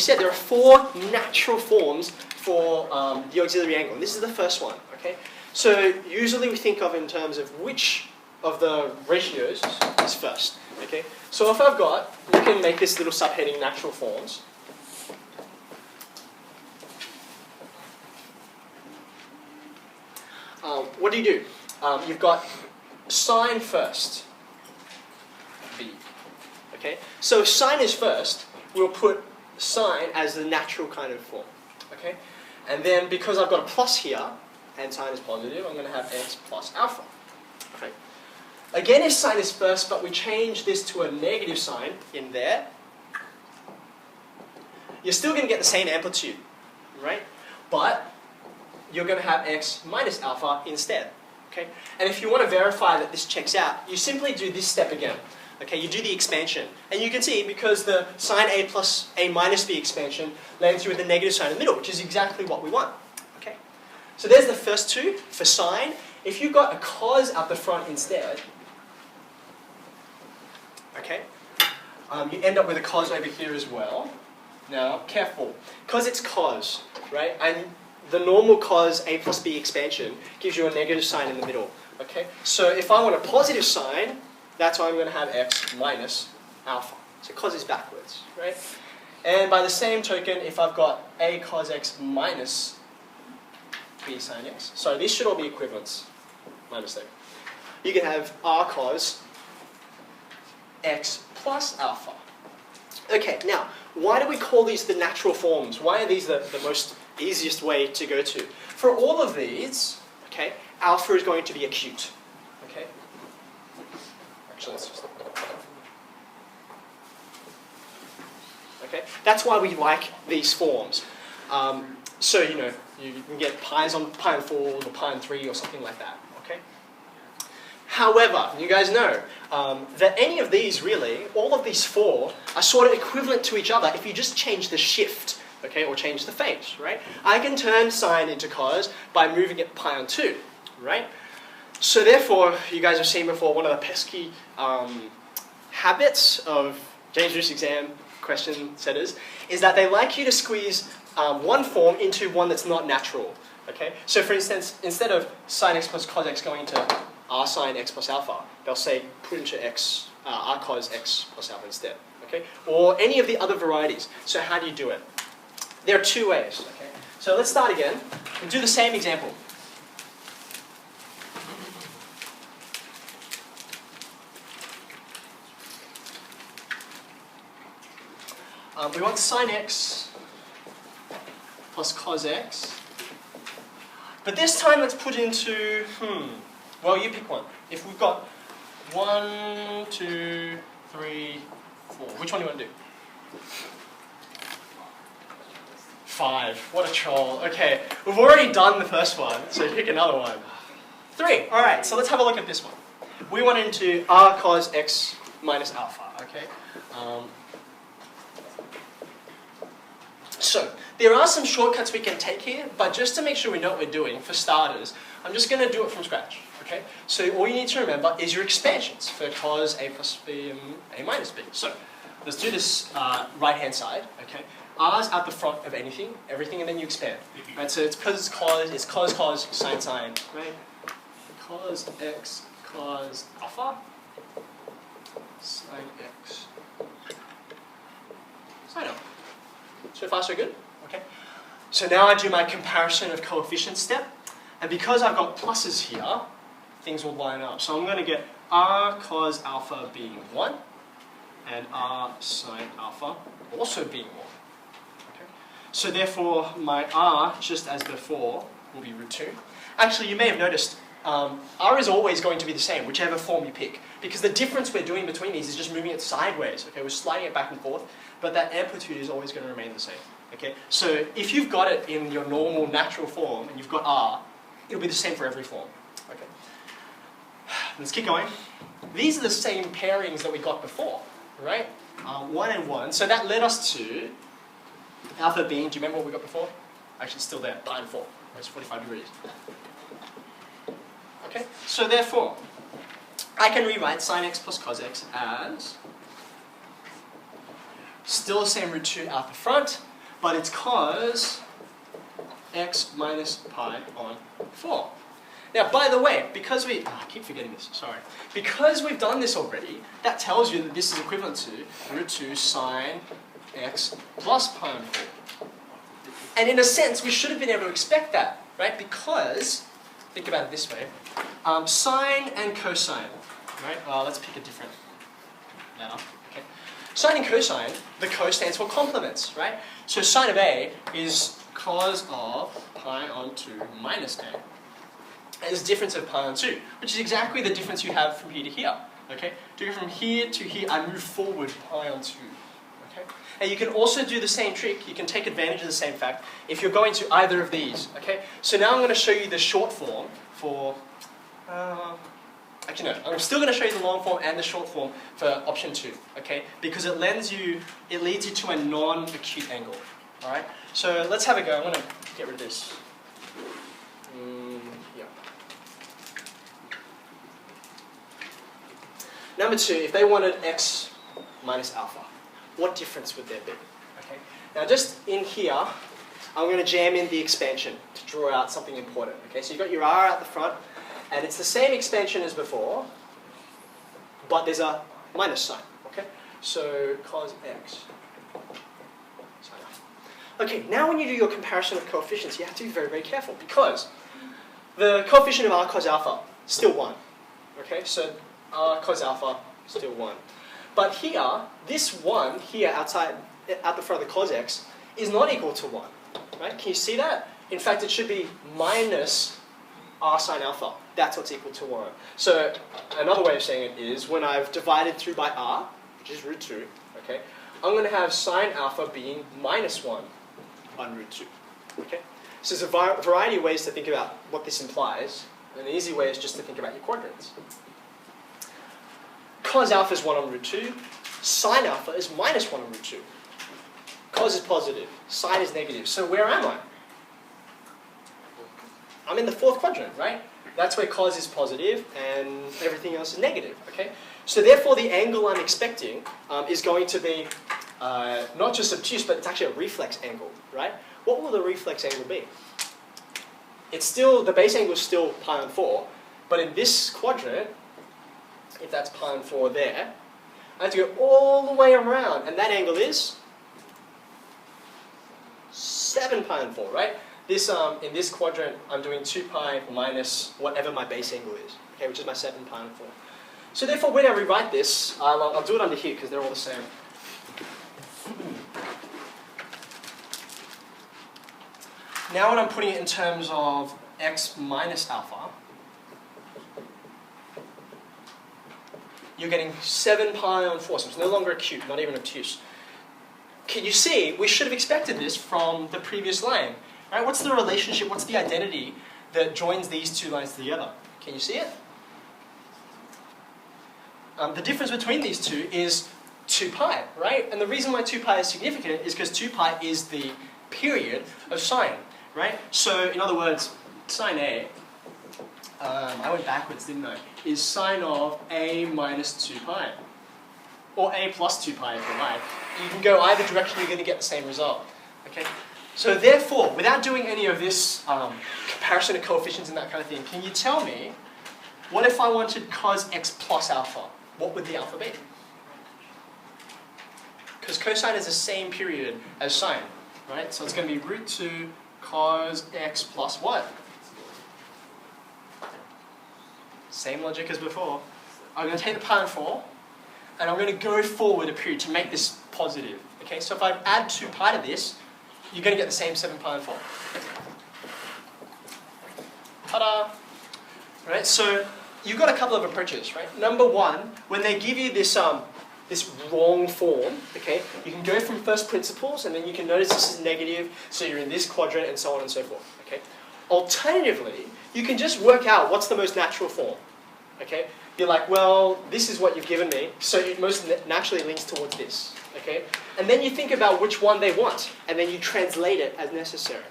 said there are four natural forms for the auxiliary angle. And this is the first one. Okay. So usually we think of in terms of which of the ratios is first. Okay. So if I've got, we can make this little subheading natural forms. What do? You've got sine first, b. Okay, so if sine is first, we'll put sine as the natural kind of form. Okay, and then because I've got a plus here and sine is positive, I'm going to have x plus alpha. Okay. Again, if sine is first, but we change this to a negative sign in there, you're still going to get the same amplitude, right? But you're going to have x minus alpha instead. Okay? And if you want to verify that this checks out, you simply do this step again. Okay? You do the expansion. And you can see, because the sine a plus a minus b expansion lands you with a negative sign in the middle, which is exactly what we want. Okay? So there's the first two for sine. If you've got a cos out the front instead, okay, you end up with a cos over here as well. Now, careful, because it's cos, right? And the normal cos a plus b expansion gives you a negative sign in the middle. Okay, so if I want a positive sign, that's why I'm going to have x minus alpha. So cos is backwards, right? And by the same token, if I've got a cos x minus b sine x, so these should all be equivalents. My mistake. You can have r cos x plus alpha. Okay, now, why do we call these the natural forms? Why are these the most easiest way to go to? For all of these, okay, alpha is going to be acute. Okay? Actually, let's just... Okay? That's why we like these forms. So, you know, you can get pi's on pi and 4 or pi and 3 or something like that. Okay? However, you guys know that any of these really, all of these four, are sort of equivalent to each other if you just change the shift, okay, or change the phase, right? I can turn sine into cos by moving it pi on 2, right? So therefore, you guys have seen before, one of the pesky habits of James Bruce exam question setters is that they like you to squeeze one form into one that's not natural, okay? So for instance, instead of sine x plus cos x going into r sine x plus alpha, they'll say put into x, r cos x plus alpha instead, okay? Or any of the other varieties. So how do you do it? There are two ways, okay? So let's start again and do the same example. We want sine x plus cos x. But this time let's put into, well, you pick one. If we've got 1, 2, 3, 4, which one do you want to do? 5. What a troll. Okay, we've already done the first one, so pick another one. 3. All right, so let's have a look at this one. We want into r cos x minus alpha, okay? So, there are some shortcuts we can take here, but just to make sure we know what we're doing, for starters, I'm just going to do it from scratch, okay? So all you need to remember is your expansions for cos a plus b and a minus b. So, let's do this right-hand side, okay? R's at the front of anything, everything, and then you expand. Right, so it's because it's cos, sine, right? Cos x, cos alpha, sine x, sine alpha. So far, so good? Okay. So now I do my comparison of coefficients step, and because I've got pluses here, things will line up. So I'm going to get r cos alpha being 1, and r sine alpha also being 1. So therefore, my r, just as before, will be root 2. Actually, you may have noticed, r is always going to be the same, whichever form you pick. Because the difference we're doing between these is just moving it sideways. Okay, we're sliding it back and forth, but that amplitude is always going to remain the same. Okay, so if you've got it in your normal natural form, and you've got r, it'll be the same for every form. Okay, let's keep going. These are the same pairings that we got before, right? 1 and 1. So that led us to alpha being, do you remember what we got before? Actually, it's still there, pi and 4. It's 45 degrees. Okay, so therefore, I can rewrite sine x plus cos x as still the same root 2 out the front, but it's cos x minus pi on 4. Now, by the way, because I keep forgetting this, sorry. Because we've done this already, that tells you that this is equivalent to root 2 sine x plus pi on 4. And in a sense, we should have been able to expect that, right? Because, think about it this way, sine and cosine, right? Let's pick a different letter. Okay. Sine and cosine, the cos stands for complements, right? So sine of A is cos of pi on 2 minus A. And there's a difference of pi on 2, which is exactly the difference you have from here to here. Okay? To go from here to here, I move forward pi on 2. Okay? And you can also do the same trick. You can take advantage of the same fact if you're going to either of these. Okay? So now I'm going to show you the short form for... actually, no. I'm still going to show you the long form and the short form for option 2. Okay? Because it leads you to a non-acute angle. All right? So let's have a go. I'm going to get rid of this. Yeah. Number 2, if they wanted x minus alpha, what difference would there be? Okay. Now just in here, I'm going to jam in the expansion to draw out something important. Okay, so you've got your r out the front, and it's the same expansion as before, but there's a minus sign. Okay, so cos x. Okay, now when you do your comparison of coefficients, you have to be very, very careful because the coefficient of r cos alpha is still 1. Okay, so r cos alpha still 1. But here, this 1 here out the front of the cos x is not equal to 1. Right? Can you see that? In fact, it should be minus r sine alpha. That's what's equal to 1. So another way of saying it is when I've divided through by r, which is root 2, okay, I'm going to have sine alpha being minus 1 on root 2. Okay? So there's a variety of ways to think about what this implies. An easy way is just to think about your quadrants. Cos alpha is 1 on root 2. Sine alpha is minus 1 on root 2. Cos is positive. Sine is negative. So where am I? I'm in the fourth quadrant, right? That's where cos is positive and everything else is negative. Okay? So therefore the angle I'm expecting is going to be not just obtuse, but it's actually a reflex angle, right? What will the reflex angle be? It's still, the base angle is still pi on 4, but in this quadrant, if that's pi on 4 there, I have to go all the way around, and that angle is 7 pi on 4, right? This, in this quadrant, I'm doing 2 pi minus whatever my base angle is, okay, which is my 7 pi on 4. So therefore, when I rewrite this, I'll do it under here because they're all the same. Now when I'm putting it in terms of x minus alpha, you're getting 7 pi on 4, so it's no longer acute, not even obtuse. Can you see, we should have expected this from the previous line. Right? What's the relationship, what's the identity that joins these two lines together? Can you see it? The difference between these two is 2 pi, right? And the reason why 2 pi is significant is because 2 pi is the period of sine, right? So in other words, sine A, I went backwards, didn't I? Is sine of A minus 2 pi. Or A plus 2 pi if you like. You can go either direction, you're going to get the same result. Okay? So therefore, without doing any of this comparison of coefficients and that kind of thing, can you tell me, what if I wanted cos x plus alpha? What would the alpha be? Because cosine is the same period as sine, right? So it's going to be root 2 cos x plus what? Same logic as before. I'm going to take the pi on 4, and I'm going to go forward a period to make this positive. Okay, so if I add 2 pi to this, you're going to get the same 7 pi on 4. Ta-da! Right, so you've got a couple of approaches, right? Number one, when they give you this this wrong form, okay, you can go from first principles, and then you can notice this is negative, so you're in this quadrant, and so on and so forth. Okay. Alternatively, you can just work out what's the most natural form. Okay. You're like, well, this is what you've given me, so it most naturally links towards this. Okay. And then you think about which one they want, and then you translate it as necessary.